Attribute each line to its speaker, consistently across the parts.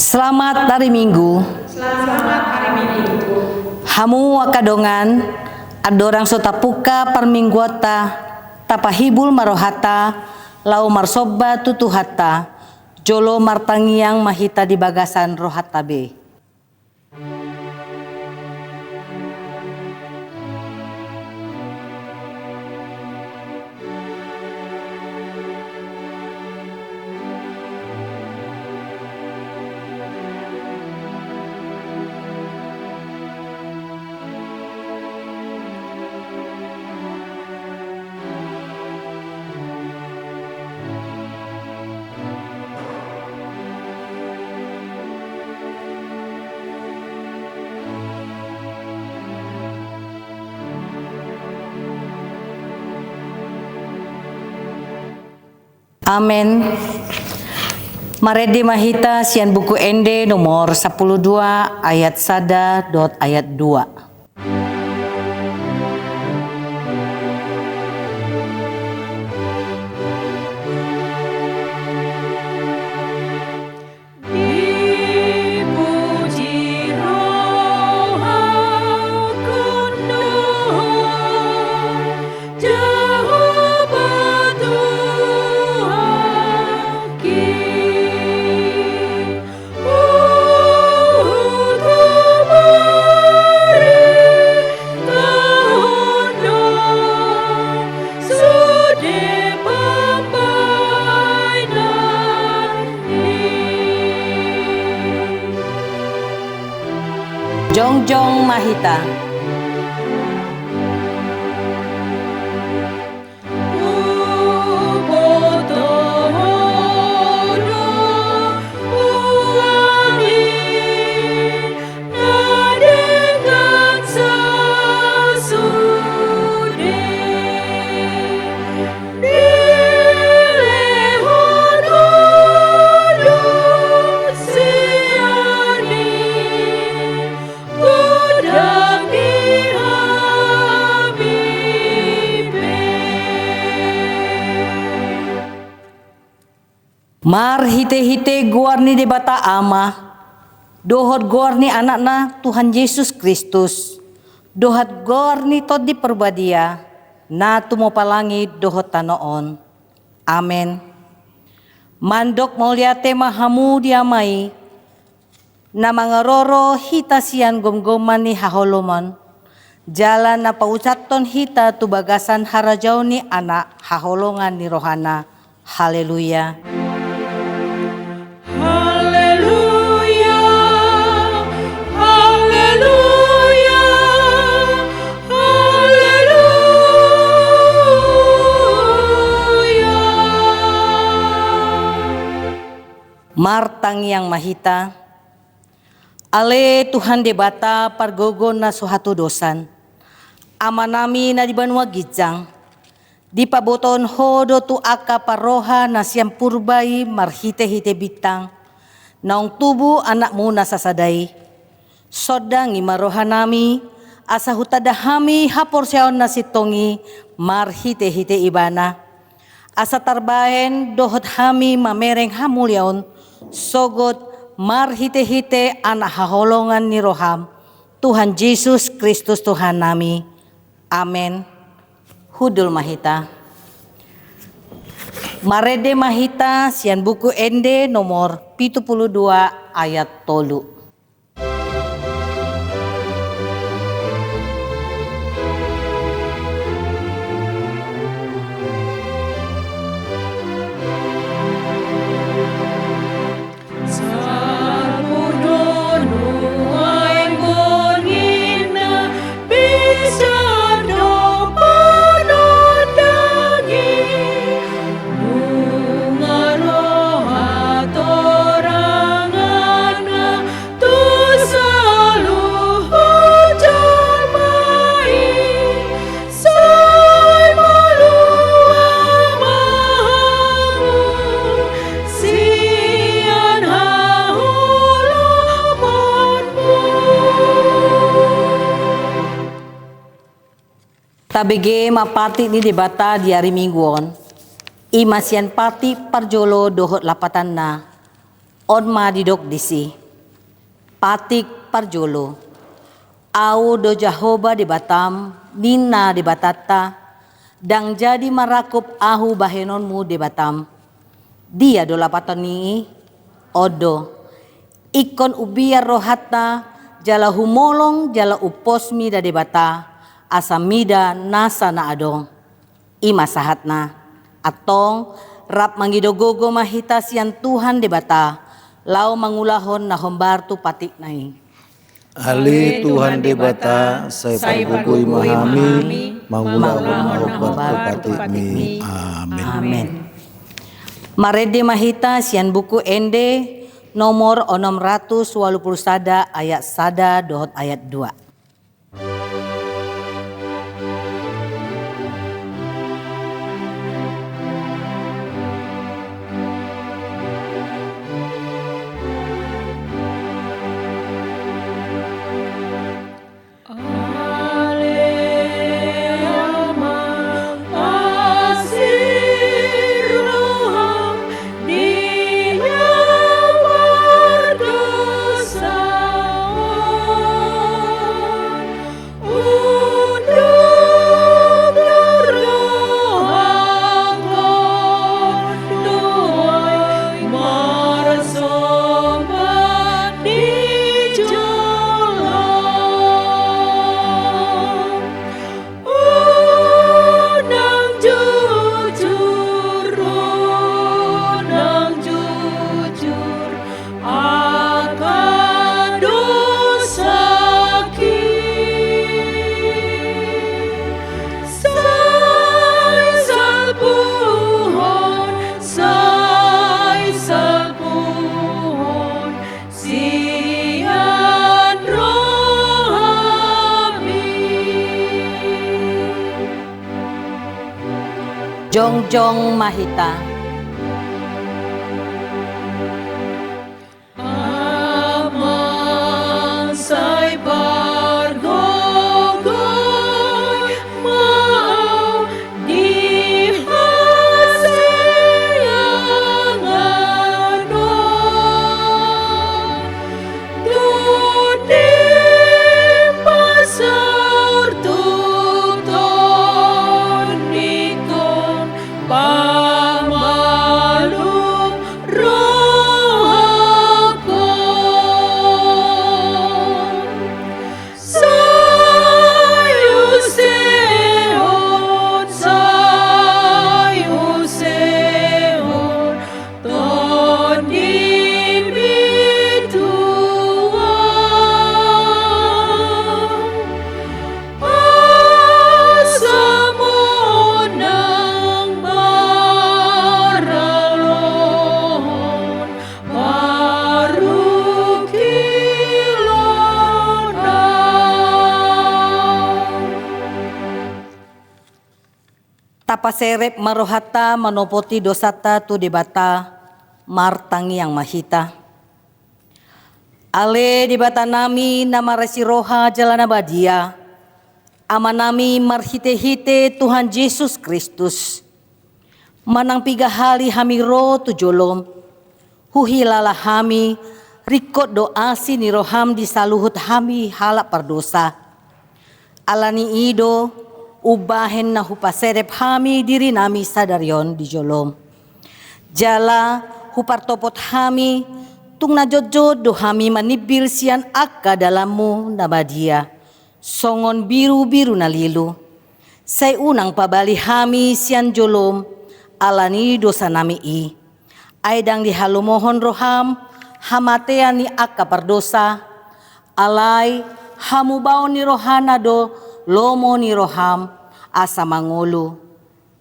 Speaker 1: Selamat hari Minggu.
Speaker 2: Selamat hari Minggu.
Speaker 1: Hamu akadongan adorang sotapuka permingguata tapahibul marohata lau marsoba tutuhata jolo martangiang mahita di bagasan rohata be. Amin. Marede mahita sian buku ende nomor 12 ayat 1 ayat 2. Jongjong mahita. Mar hite-hite guarni de bata ama, dohot guarni anakna Tuhan Yesus Kristus, dohat guarni tot di perbadia, na tumopalangi dohot tanoon. Amen. Mandok mauliate mahamu diamai, na mangaroro hita sian gomgoman ni haholoman, jalan na paucaton hita tubagasan harajau ni anak haholongan ni rohana. Haleluya. Martang yang mahita, ale Tuhan debata pargogon na suhatu dosan, amanami na di banua gijang, di paboton hodo tu aka paroha na siyang purbay marhite-hite bitang, naong tubu anak mo na sasaday, sodang imaroha nami, asa hutadahami hapor siyaon na sitongi marhite-hite ibana, asa tarbahen dohot hami mamereng hamulyaon, sogot marhite-hite anak haholongan ni roham Tuhan Yesus Kristus Tuhan nami. Amen. Hudul mahita. Marede mahita sian buku ende nomor 72 ayat 3. Tabege mapati ni debata di hari Mingguon, imasian pati parjolo dohot lapatan na, on ma didok disi. patik parjolo, au do Jahoba di Batam, nina di Batata, dang jadi marakup ahu bahenonmu di Batam. Dia do lapatoni odo, ikon ubiar rohata, jala humolong jala uposmi da di Bata, asamida nasa na adong. Ima sahatna, atong rap mangidogogo mahita sian Tuhan di Bata, lau mangulahon na hombar tu patik nai.
Speaker 3: Ali Tuhan di Bata, saya pergugui memahami, mangulahon hobar tu patik mi. Amin.
Speaker 1: Amin. Marede mahita sian buku ende nomor 681 ayat 1 dohot ayat 2. Jongjong mahita.
Speaker 2: Aman say bargogoy, mau di hasayangan Dudi pasar tuton nikon pamalum rohakon sayu sehon ton dibituan asamonang baralon
Speaker 1: Tapaserep marohata manopoti dosata tu debata martangi yang mahita. Ale debata nami nama resiroha jalana badia. Amanami marhite-hite Tuhan Yesus Kristus. Manang piga hali hamiro tu jolom. Huhilala hami rikot doa si niroham di saluhut hami halak perdosa. Alani ido ubahen na hupaserep hami diri nami sadarion di jolom. Jala hupartopot hami tung najojod do hami manibil sian akka dalammu nabadia. Songon biru-biru na lilu. Say unang pabali hami sian jolom alani dosa nami i. Aidang dihalumohon roham hamatean ni akka perdosa. Alai hamubao ni rohana do lomo ni roham asa mangulu.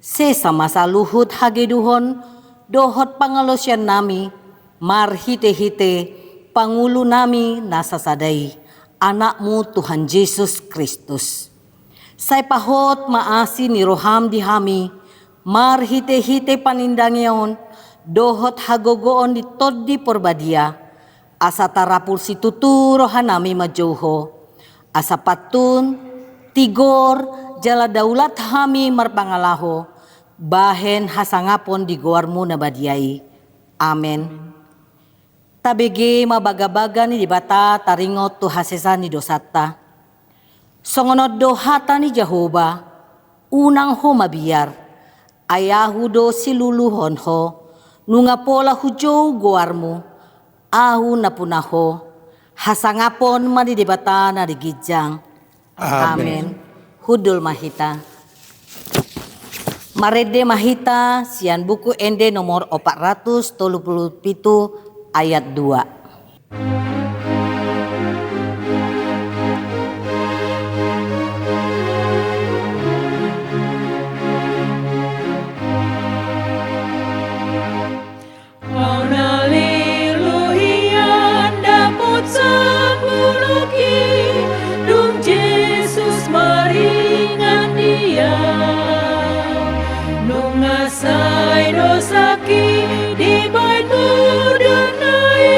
Speaker 1: Sesa masa luhut hageduhon dohot pangalosyan nami marhite-hite pangulu nami nasasadai anakmu Tuhan Yesus Kristus. Say pahot maasi ni roham di hami marhite-hite panindangyon dohot hagogoon di toddi porbadia asa tarapul si tutu rohanami majoho asa patun tigor jala daulat hami marpangalaho bahen hasangapon di goarmu nabadiai. Amen. tabege mabaga-baga ni di bata taringot tu hasesa ni dosata. Songonod do hata ni Jehova, unang ho mabiar, ayahu do siluluhon ho, nunga pola hujo guarmu, ahu napunaho, hasangapon madidibata na digijang. Amen. Hudul mahita. Marede mahita sian buku ende nomor 437 ayat 2.
Speaker 2: Sai dosaki di baitu danai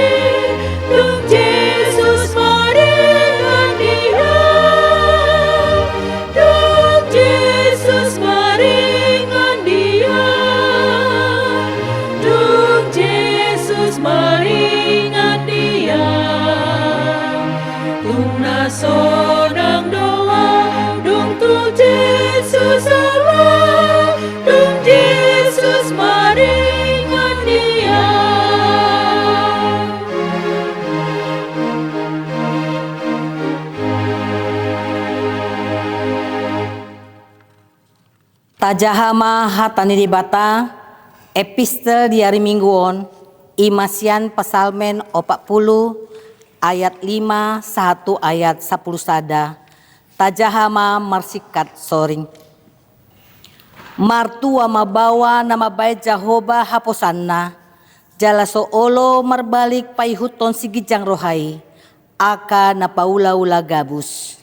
Speaker 2: Dung Jesus maringan dia Dung Jesus maringan dia Dung Jesus maringan dia Dung nasonang doa Dung tu Jesus Allah Dung Jesus maringan dia
Speaker 1: Tajahama hatani di bata epistel di hari mingguon imasian pasalmen 40 ayat 5 1 ayat 10 sada tajahama marsikat soring martua mabawa nama baik Jehova haposanna jala soolo marbalik paihuton sigijang rohai aka napaula-ula gabus.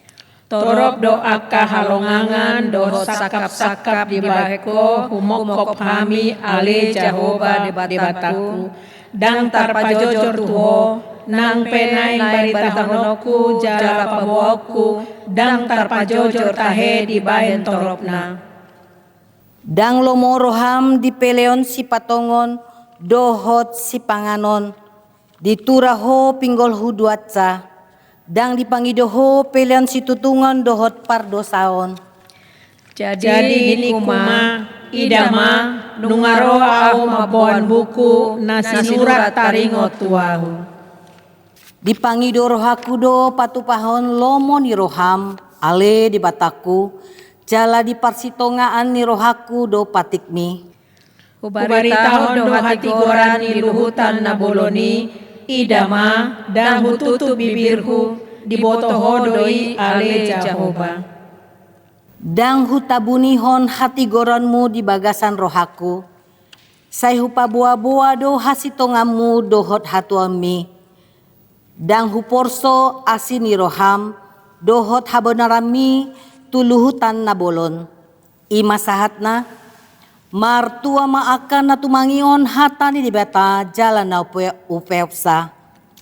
Speaker 2: Torop doa kahalongangan doh sakap-sakap di baheko humok hami ale Jehova debataku dang tarpajojor tuho nang penai barita honoku jala pamuoku dang tarpajojor tahe di bahen toropna.
Speaker 1: Dang lomoroham di peleon si patongon dohot si panganon dituraho pinggol huduatsa dang dipangidoho peleon si tutungan dohot pardosaon.
Speaker 2: Jadi gini kuma idama nungaro au maboan buku nasi surat taringo tuahu.
Speaker 1: Dipangido rohaku do patupahon lomo ni roham ale di bataku jala di parsitongaan ni rohaku do patikmi.
Speaker 2: Ubaritahon do hati goran ni luhutan na boloni idama dan hututu bibirku dibotoho doi ale Jehova.
Speaker 1: Dang hutabunihon hati goranmu di bagasan rohaku. Say hupabua-bua do hasitongamu dohot hatuami. Dang huporso asini roham dohot habenarami tuluhutan na bolon. Ima sahatna martua maakan na tumangion hatani di beta jalan na upeopsa.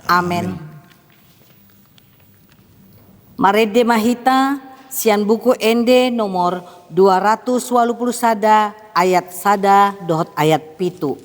Speaker 1: Amen. Marede mahita sian buku ende nomor 280 sada ayat sada dohot ayat pitu.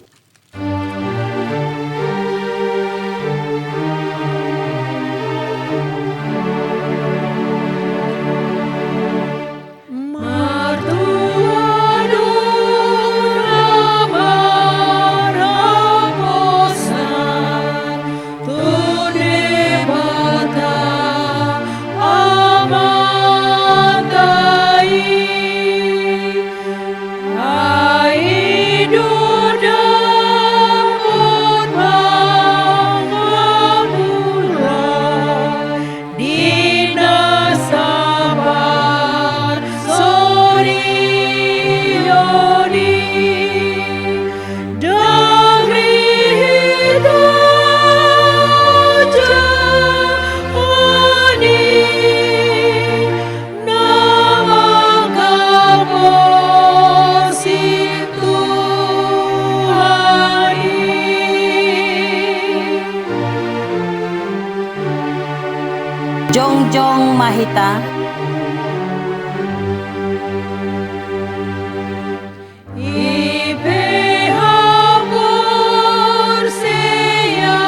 Speaker 1: Jongjong mahita.
Speaker 2: Ipe hapur seya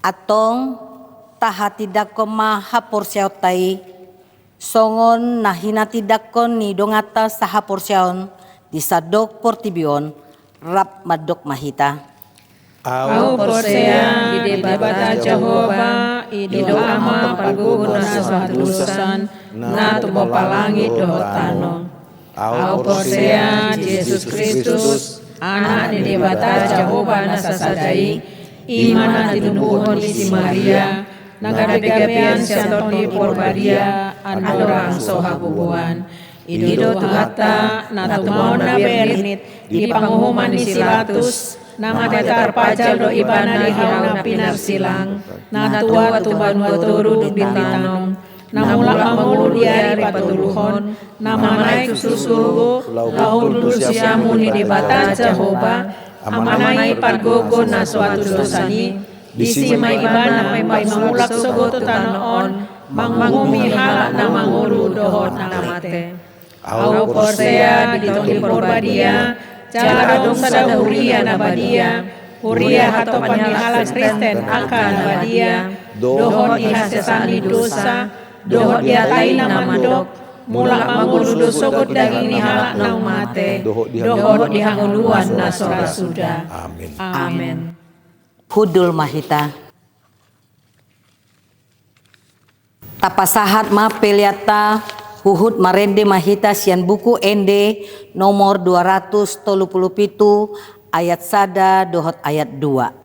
Speaker 1: atong tahatidakon mahaporsyaotay songon nahinatidakon ni dongata sahaporsyaon di sadok portibion rap madok mahita.
Speaker 2: Au porsea di debata Jehovah ido ama paguguna suhatusan na tumo palangit dohotano. Au porsea Yesus Kristus anak di debata Jehovah na sasadai iman tinubuhon si Maria nagagabean siya toni porbadia andorang sohabubuan. Ido tuhata na tumaw na bernit di panguhuman ni Silatus na matetar pajal do ibana di hauna pinarsilang na tuwa tuban waturu di tanong na mula mamulu diari patuluhon na manay susurugo lahul dulsiamu ni di bata Jehovah amanay paggogo na suatu dosani disi may ibana may mamulak sogoto tanoon mangumihala na mangulu dohot na mate. Au porsea di tongki porbadia cara dong sada huria na badia huria hato panihala Kristen akan badia dohot ihasesani dosa dohot diatai na mandok mulak mangulu dosogot daging nihala na umate dohot dihanguluan na sora suda.
Speaker 3: Amin.
Speaker 2: Amen.
Speaker 1: Hudul mahita. Tapasahat ma peliata huhud marende mahita sian buku ende nomor 237 ayat sada dohot ayat 2.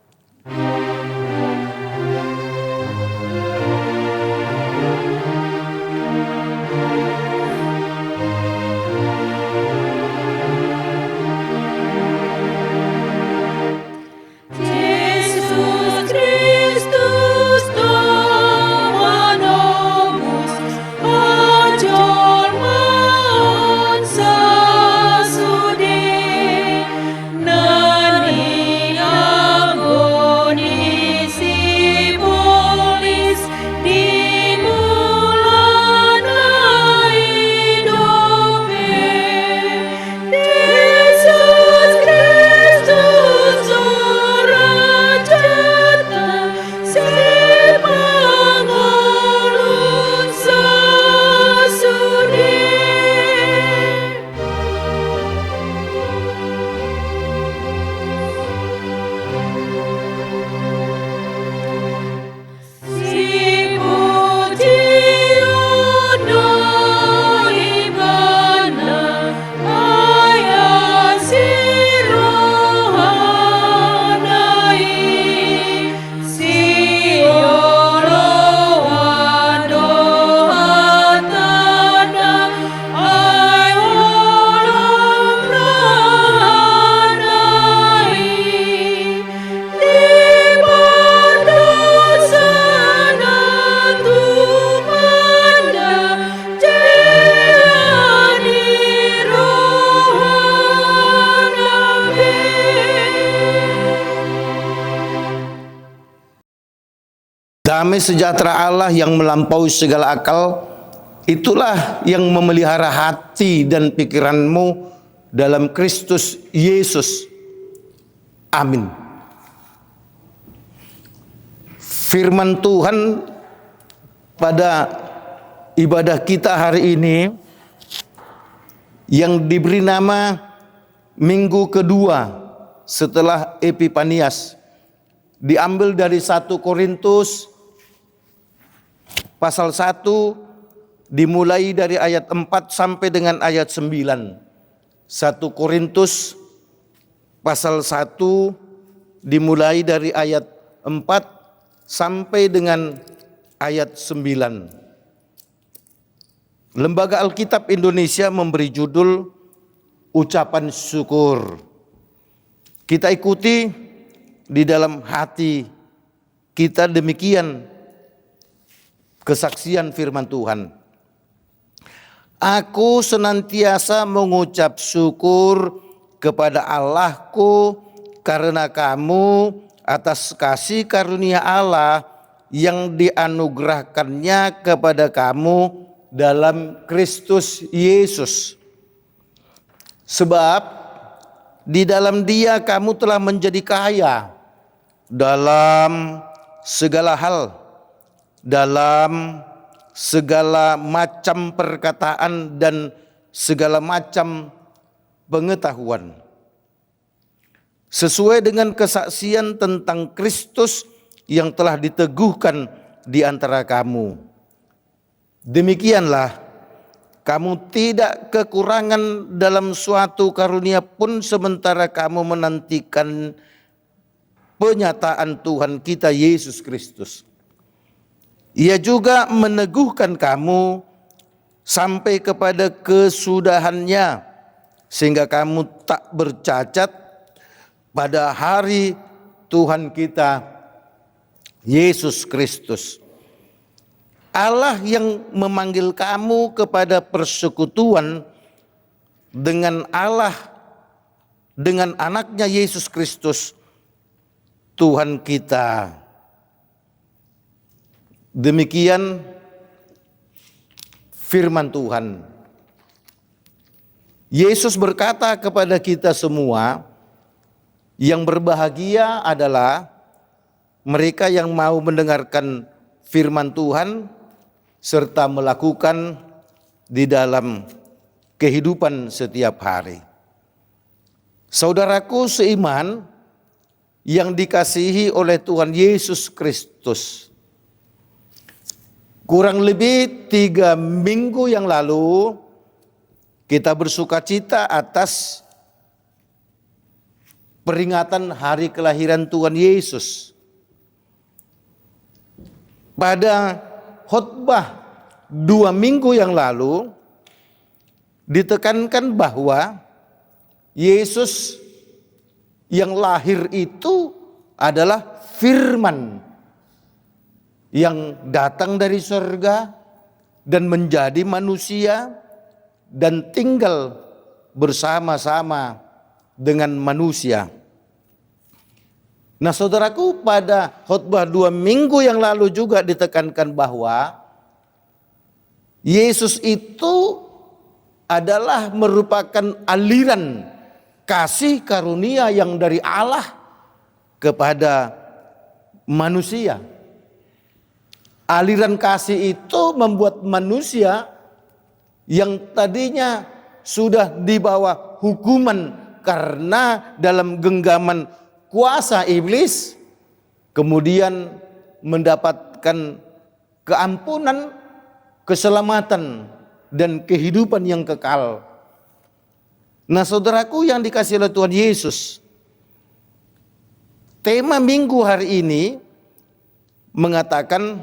Speaker 3: Damai sejahtera Allah yang melampaui segala akal, itulah yang memelihara hati dan pikiranmu dalam Kristus Yesus. Amin. Firman Tuhan pada ibadah kita hari ini yang diberi nama minggu kedua setelah Epifanias diambil dari 1 Korintus pasal 1 dimulai dari ayat 4 sampai dengan ayat 9. 1 Korintus pasal 1 dimulai dari ayat 4 sampai dengan ayat 9. Lembaga Alkitab Indonesia memberi judul Ucapan Syukur. Kita ikuti di dalam hati kita demikian kesaksian firman Tuhan. Aku senantiasa mengucap syukur kepada Allahku karena kamu atas kasih karunia Allah yang dianugerahkannya kepada kamu dalam Kristus Yesus. Sebab di dalam Dia kamu telah menjadi kaya dalam segala hal, dalam segala macam perkataan dan segala macam pengetahuan, sesuai dengan kesaksian tentang Kristus yang telah diteguhkan di antara kamu. Demikianlah kamu tidak kekurangan dalam suatu karunia pun sementara kamu menantikan penyataan Tuhan kita Yesus Kristus. Ia juga meneguhkan kamu sampai kepada kesudahannya, sehingga kamu tak bercacat pada hari Tuhan kita Yesus Kristus. Allah yang memanggil kamu kepada persekutuan dengan Allah, dengan anaknya Yesus Kristus, Tuhan kita. Demikian firman Tuhan. Yesus berkata kepada kita semua, yang berbahagia adalah mereka yang mau mendengarkan firman Tuhan serta melakukan di dalam kehidupan setiap hari. Saudaraku seiman yang dikasihi oleh Tuhan Yesus Kristus, kurang lebih 3 minggu yang lalu kita bersukacita atas peringatan hari kelahiran Tuhan Yesus. Pada khotbah 2 minggu yang lalu ditekankan bahwa Yesus yang lahir itu adalah firman yang datang dari surga dan menjadi manusia dan tinggal bersama-sama dengan manusia. Nah saudaraku, pada khotbah 2 minggu yang lalu juga ditekankan bahwa Yesus itu adalah merupakan aliran kasih karunia yang dari Allah kepada manusia. Aliran kasih itu membuat manusia yang tadinya sudah di bawah hukuman karena dalam genggaman kuasa iblis, kemudian mendapatkan keampunan, keselamatan, dan kehidupan yang kekal. Nah saudaraku yang dikasihi oleh Tuhan Yesus, tema minggu hari ini mengatakan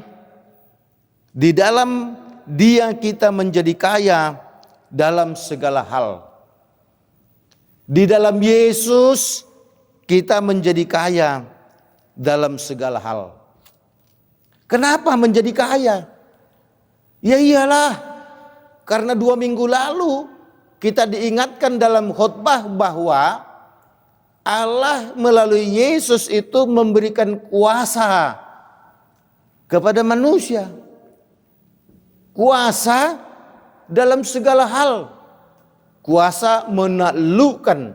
Speaker 3: di dalam Dia kita menjadi kaya dalam segala hal. Di dalam Yesus kita menjadi kaya dalam segala hal. Kenapa menjadi kaya? Ya iyalah, karena 2 minggu lalu kita diingatkan dalam khotbah bahwa Allah melalui Yesus itu memberikan kuasa kepada manusia. Kuasa dalam segala hal. Kuasa menaklukkan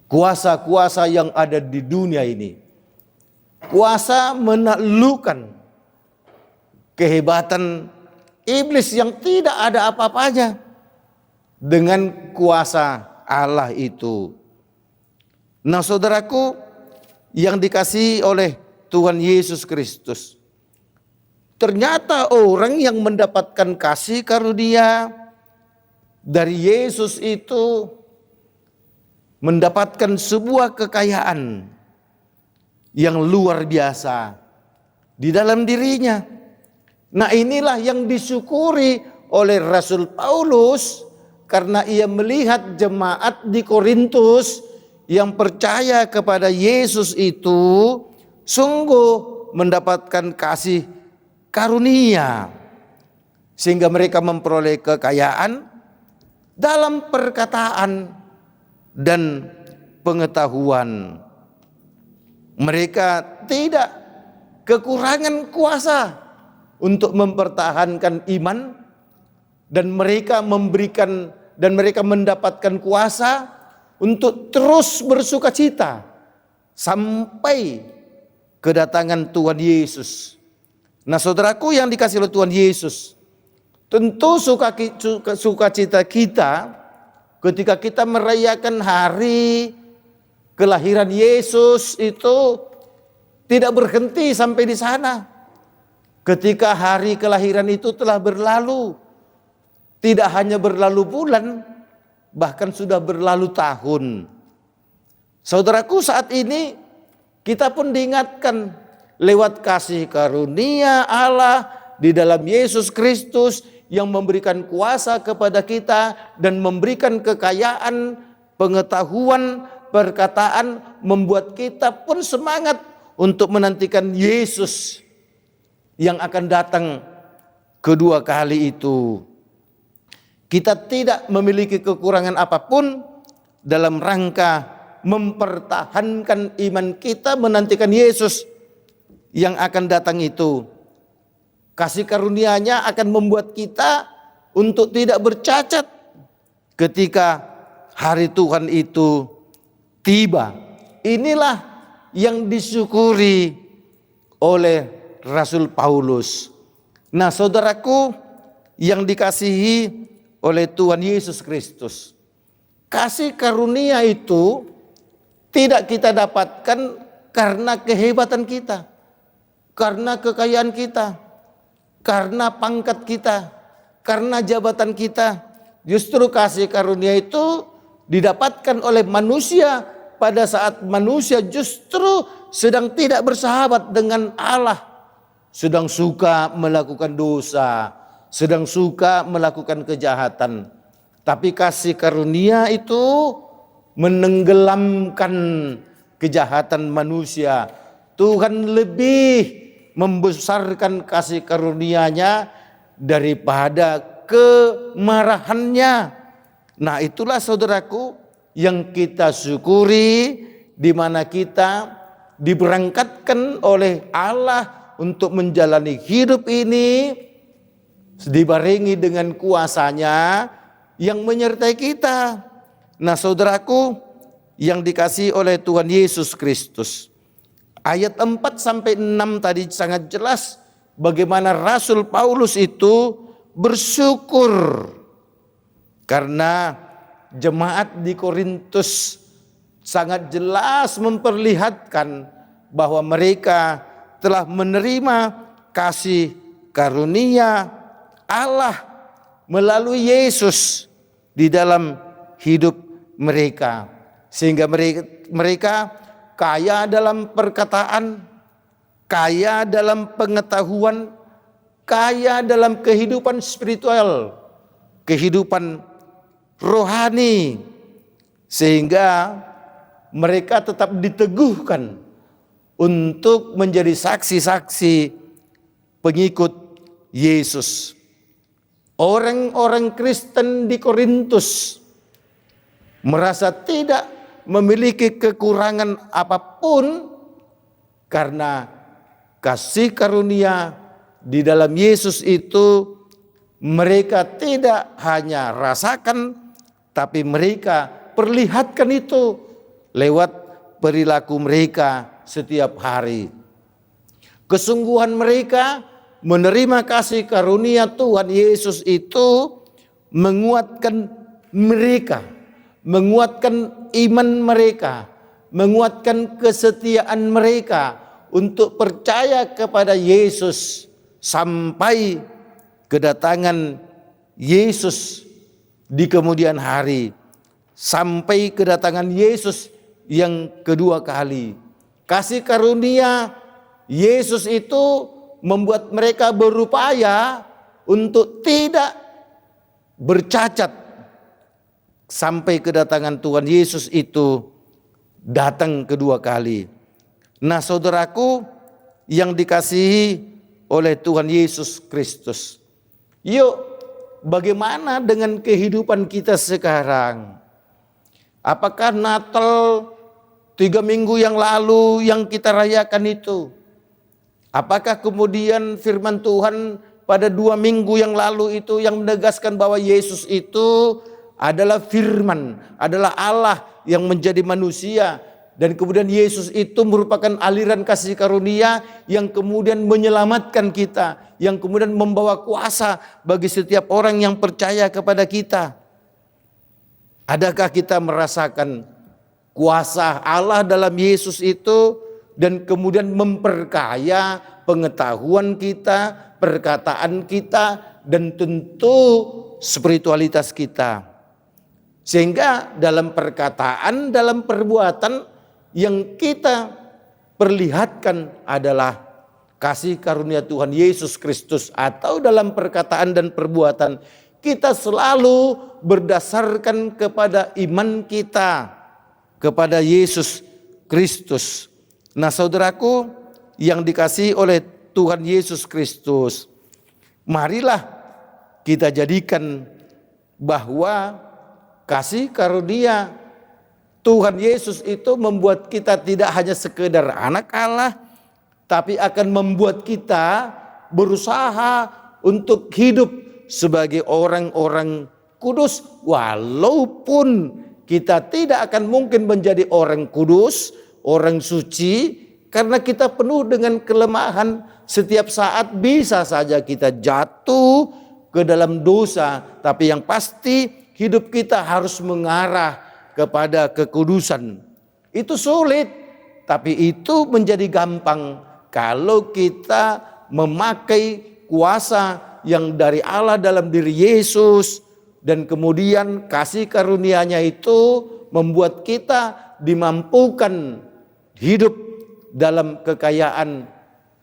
Speaker 3: kuasa-kuasa yang ada di dunia ini. Kuasa menaklukkan kehebatan iblis yang tidak ada apa-apanya dengan kuasa Allah itu. Nah saudaraku yang dikasihi oleh Tuhan Yesus Kristus, ternyata orang yang mendapatkan kasih karunia dari Yesus itu mendapatkan sebuah kekayaan yang luar biasa di dalam dirinya. Nah inilah yang disyukuri oleh Rasul Paulus karena ia melihat jemaat di Korintus yang percaya kepada Yesus itu sungguh mendapatkan kasih karunia sehingga mereka memperoleh kekayaan dalam perkataan dan pengetahuan. Mereka tidak kekurangan kuasa untuk mempertahankan iman, dan mereka memberikan dan mereka mendapatkan kuasa untuk terus bersukacita sampai kedatangan Tuhan Yesus. Nah saudaraku yang dikasihi oleh Tuhan Yesus, tentu sukacita kita ketika kita merayakan hari kelahiran Yesus itu tidak berhenti sampai di sana. Ketika hari kelahiran itu telah berlalu, tidak hanya berlalu bulan, bahkan sudah berlalu tahun. Saudaraku, saat ini kita pun diingatkan lewat kasih karunia Allah di dalam Yesus Kristus yang memberikan kuasa kepada kita dan memberikan kekayaan, pengetahuan, perkataan, membuat kita pun semangat untuk menantikan Yesus yang akan datang kedua kali itu. Kita tidak memiliki kekurangan apapun dalam rangka mempertahankan iman kita menantikan Yesus yang akan datang itu. Kasih karunia-Nya akan membuat kita untuk tidak bercacat ketika hari Tuhan itu tiba. Inilah yang disyukuri oleh Rasul Paulus. Nah saudaraku yang dikasihi oleh Tuhan Yesus Kristus, kasih karunia itu tidak kita dapatkan karena kehebatan kita, karena kekayaan kita, karena pangkat kita, karena jabatan kita. Justru kasih karunia itu didapatkan oleh manusia pada saat manusia justru sedang tidak bersahabat dengan Allah, sedang suka melakukan dosa, sedang suka melakukan kejahatan. Tapi kasih karunia itu menenggelamkan kejahatan manusia. Tuhan lebih membesarkan kasih karunia-Nya daripada kemarahannya. Nah itulah saudaraku yang kita syukuri, di mana kita diberangkatkan oleh Allah untuk menjalani hidup ini dibarengi dengan kuasa-Nya yang menyertai kita. Nah saudaraku yang dikasihi oleh Tuhan Yesus Kristus, ayat 4 sampai 6 tadi sangat jelas bagaimana Rasul Paulus itu bersyukur karena jemaat di Korintus sangat jelas memperlihatkan bahwa mereka telah menerima kasih karunia Allah melalui Yesus di dalam hidup mereka, sehingga mereka kaya dalam perkataan, kaya dalam pengetahuan, kaya dalam kehidupan spiritual, kehidupan rohani, sehingga mereka tetap diteguhkan untuk menjadi saksi-saksi pengikut Yesus. Orang-orang Kristen di Korintus merasa tidak memiliki kekurangan apapun karena kasih karunia di dalam Yesus itu mereka tidak hanya rasakan, tapi mereka perlihatkan itu lewat perilaku mereka setiap hari. Kesungguhan mereka menerima kasih karunia Tuhan Yesus itu menguatkan mereka, menguatkan iman mereka, menguatkan kesetiaan mereka untuk percaya kepada Yesus sampai kedatangan Yesus di kemudian hari, sampai kedatangan Yesus yang kedua kali. Kasih karunia Yesus itu membuat mereka berupaya untuk tidak bercacat sampai kedatangan Tuhan Yesus itu datang kedua kali. Nah saudaraku yang dikasihi oleh Tuhan Yesus Kristus, yuk bagaimana dengan kehidupan kita sekarang? Apakah Natal 3 minggu yang lalu yang kita rayakan itu, apakah kemudian firman Tuhan pada 2 minggu yang lalu itu yang menegaskan bahwa Yesus itu adalah firman, adalah Allah yang menjadi manusia, Dan kemudian Yesus itu merupakan aliran kasih karunia yang kemudian menyelamatkan kita, yang kemudian membawa kuasa bagi setiap orang yang percaya kepada kita. Adakah kita merasakan kuasa Allah dalam Yesus itu dan kemudian memperkaya pengetahuan kita, perkataan kita, dan tentu spiritualitas kita. Sehingga dalam perkataan, dalam perbuatan yang kita perlihatkan adalah kasih karunia Tuhan Yesus Kristus, atau dalam perkataan dan perbuatan kita selalu berdasarkan kepada iman kita kepada Yesus Kristus. Nah, saudaraku yang dikasihi oleh Tuhan Yesus Kristus, marilah kita jadikan bahwa kasih karunia Tuhan Yesus itu membuat kita tidak hanya sekedar anak Allah, tapi akan membuat kita berusaha untuk hidup sebagai orang-orang kudus. Walaupun kita tidak akan mungkin menjadi orang kudus, orang suci, karena kita penuh dengan kelemahan. Setiap saat bisa saja kita jatuh ke dalam dosa, tapi yang pasti hidup kita harus mengarah kepada kekudusan. Itu sulit, tapi itu menjadi gampang kalau kita memakai kuasa yang dari Allah dalam diri Yesus, dan kemudian kasih karunia-Nya itu membuat kita dimampukan hidup dalam kekayaan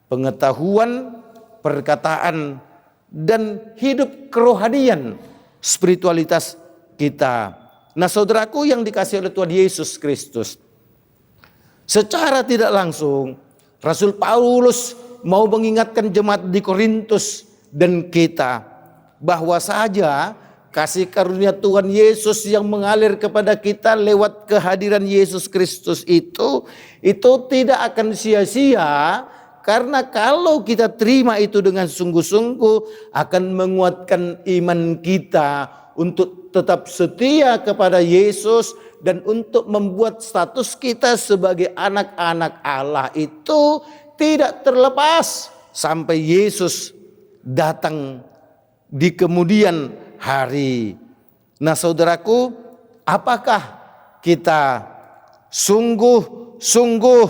Speaker 3: pengetahuan, perkataan, dan hidup kerohanian, spiritualitas kita. Nah, saudaraku yang dikasihi oleh Tuhan Yesus Kristus, secara tidak langsung Rasul Paulus mau mengingatkan jemaat di Korintus dan kita bahwa saja kasih karunia Tuhan Yesus yang mengalir kepada kita lewat kehadiran Yesus Kristus itu tidak akan sia-sia, karena kalau kita terima itu dengan sungguh-sungguh akan menguatkan iman kita untuk tetap setia kepada Yesus, dan untuk membuat status kita sebagai anak-anak Allah itu tidak terlepas sampai Yesus datang di kemudian hari. Nah, saudaraku, apakah kita sungguh-sungguh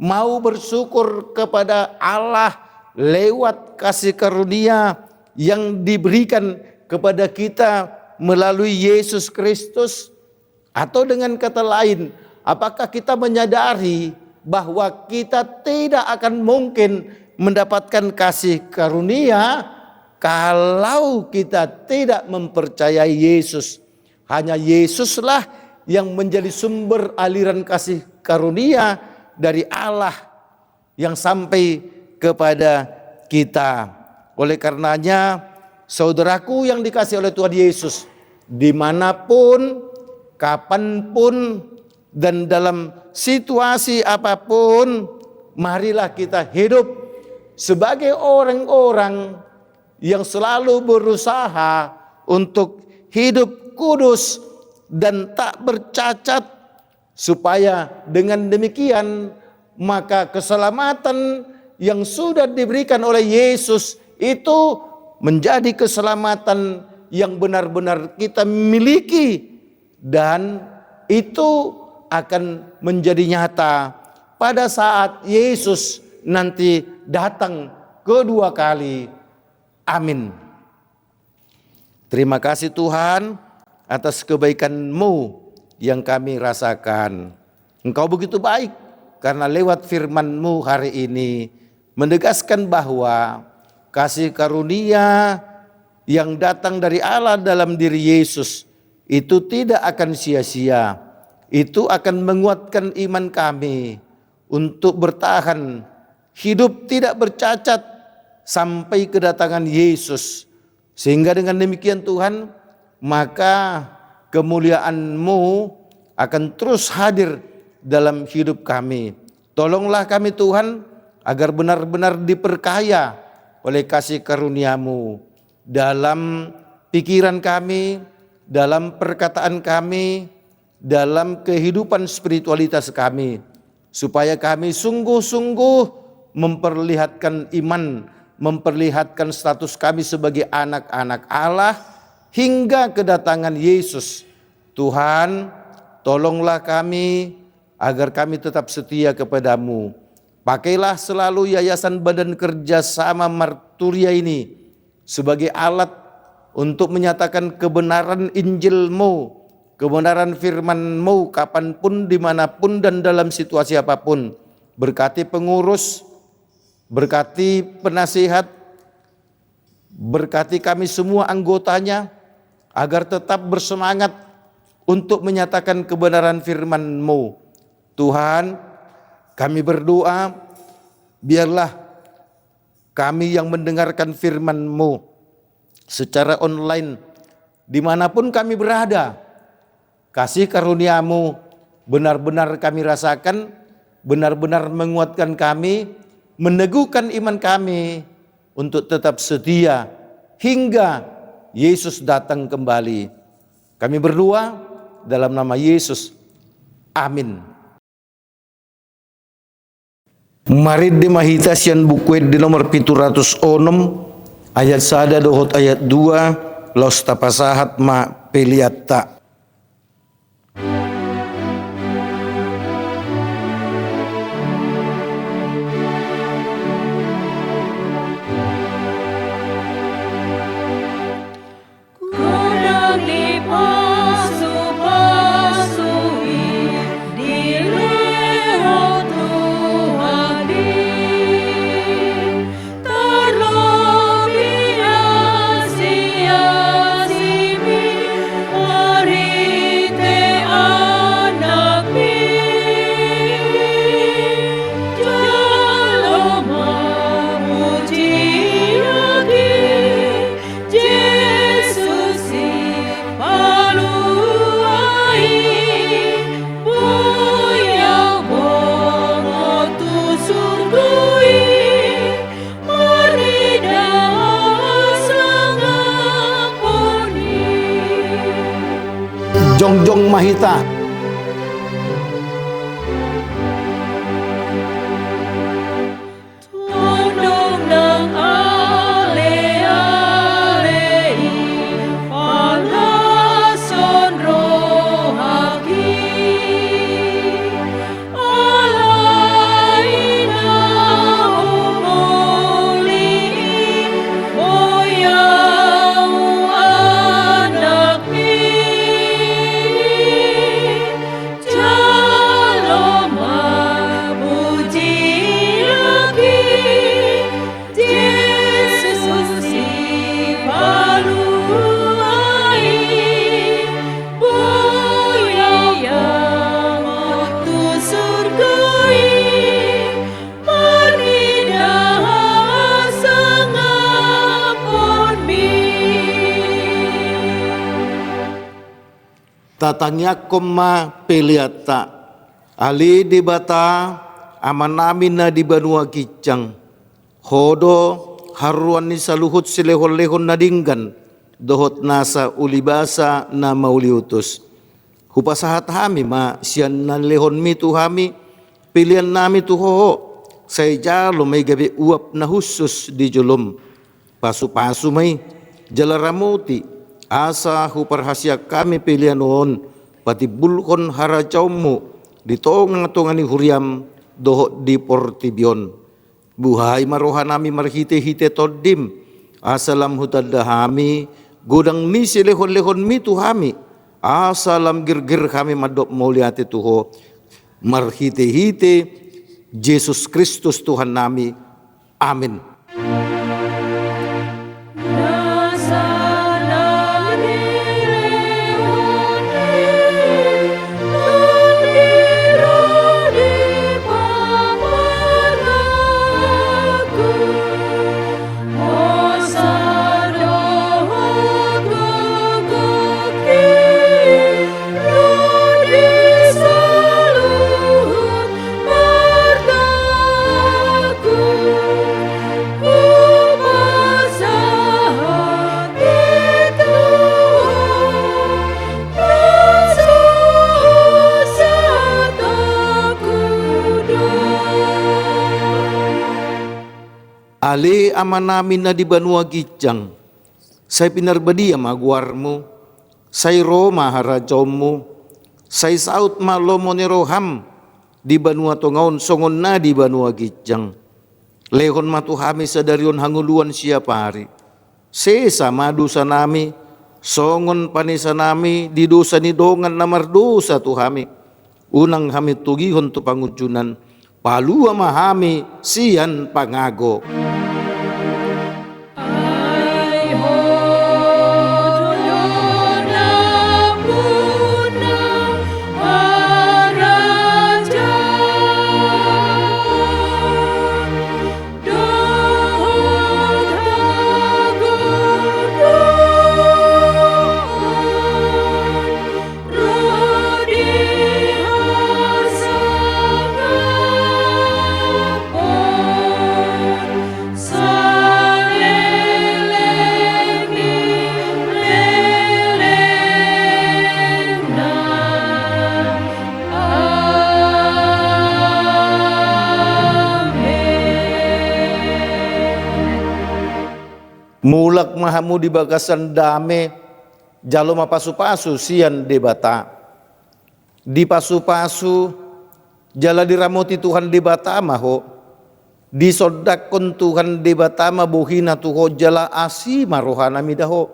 Speaker 3: mau bersyukur kepada Allah lewat kasih karunia yang diberikan kepada kita melalui Yesus Kristus? Atau dengan kata lain, apakah kita menyadari bahwa kita tidak akan mungkin mendapatkan kasih karunia kalau kita tidak mempercayai Yesus? Hanya Yesuslah yang menjadi sumber aliran kasih karunia dari Allah yang sampai kepada kita. Oleh karenanya, saudaraku yang dikasihi oleh Tuhan Yesus, dimanapun, kapanpun, dan dalam situasi apapun, marilah kita hidup sebagai orang-orang yang selalu berusaha untuk hidup kudus dan tak bercacat, supaya dengan demikian maka keselamatan yang sudah diberikan oleh Yesus itu menjadi keselamatan yang benar-benar kita miliki, dan itu akan menjadi nyata pada saat Yesus nanti datang kedua kali. Amin. Terima kasih Tuhan atas kebaikan-Mu yang kami rasakan. Engkau begitu baik, karena lewat firman-Mu hari ini menegaskan bahwa kasih karunia yang datang dari Allah dalam diri Yesus itu tidak akan sia-sia. Itu akan menguatkan iman kami untuk bertahan hidup tidak bercacat sampai kedatangan Yesus. Sehingga dengan demikian Tuhan, maka kemuliaan-Mu akan terus hadir dalam hidup kami. Tolonglah kami Tuhan agar benar-benar diperkaya oleh kasih karunia-Mu dalam pikiran kami, dalam perkataan kami, dalam kehidupan spiritualitas kami, supaya kami sungguh-sungguh memperlihatkan iman, memperlihatkan status kami sebagai anak-anak Allah hingga kedatangan Yesus. Tuhan, tolonglah kami agar kami tetap setia kepadamu. Pakailah selalu Yayasan Badan Kerjasama Marturia ini sebagai alat untuk menyatakan kebenaran Injil-Mu, kebenaran firman-Mu kapanpun, dimanapun, dan dalam situasi apapun. Berkati pengurus, berkati penasihat, berkati kami semua anggotanya, agar tetap bersemangat untuk menyatakan kebenaran firman-Mu. Tuhan, kami berdoa, biarlah kami yang mendengarkan firman-Mu secara online, dimanapun kami berada, kasih karunia-Mu benar-benar kami rasakan, benar-benar menguatkan kami, meneguhkan iman kami untuk tetap setia hingga Yesus datang kembali. Kami berdoa dalam nama Yesus. Amin. Mari dimahita sian buku di nomor 706 ayat 1 dohot ayat 2 los tapasahat ma peliatta. Jongjong Mahita. Tatanya koma peliata ali di bata amanami na di banua kicang hodo haruan ni saluhut silehon-lehon nadinggan dohot nasa ulibasa na mauliutus hupasahat hami ma sian na lehon mi tu hami pilihan nami tu ho say jalo may gabi uap na husus di julum pasu-pasu may jalaramuti asa huparhasya kami pilihan noon pati bulkon haracaumu di tongang-tongani huriam doho di portibion buhay marohanami marhite-hite todim asalam hutadahami godang ni silehon-lehon mitu hami asalam girgir kami madop mauliate tuho marhite-hite Yesus Kristus Tuhan nami. Amin. Ale amanami na di banua gijang, say pinarbadi amaguarmo, say Roma harajomu, say saut malomo ni roham, di banua tongaon songon na di banua gijang. Lehon matuhami sadarion hanguluan siapa hari. Sesa madusa nami, songon panisa nami, di dosa ni dongan namar dosa tuhami. Unang hami tugihon tu pangujunan, palua mahami sian pangago. Mulak mahamu di bagasan dame, jalo mapasu-pasu sian debata. Di pasu-pasu, jala diramoti Tuhan debata maho. Di sodakon Tuhan debata mabuhina tuho jala asi marohana midaho.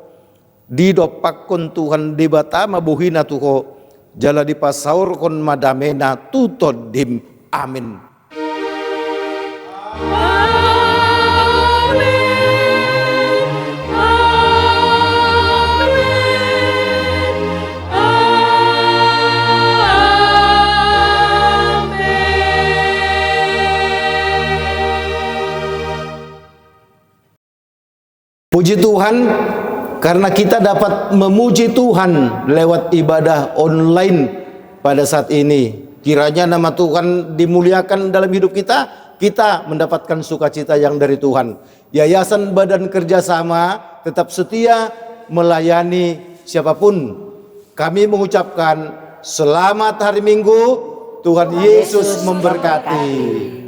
Speaker 3: Di dopakon Tuhan debata mabuhina tuho jala dipasaur kon madamena tutod dim. Amin. Puji Tuhan karena kita dapat memuji Tuhan lewat ibadah online pada saat ini. Kiranya nama Tuhan dimuliakan dalam hidup kita mendapatkan sukacita yang dari Tuhan. Yayasan Badan Kerjasama tetap setia melayani siapapun. Kami mengucapkan selamat hari Minggu, Tuhan Yesus memberkati.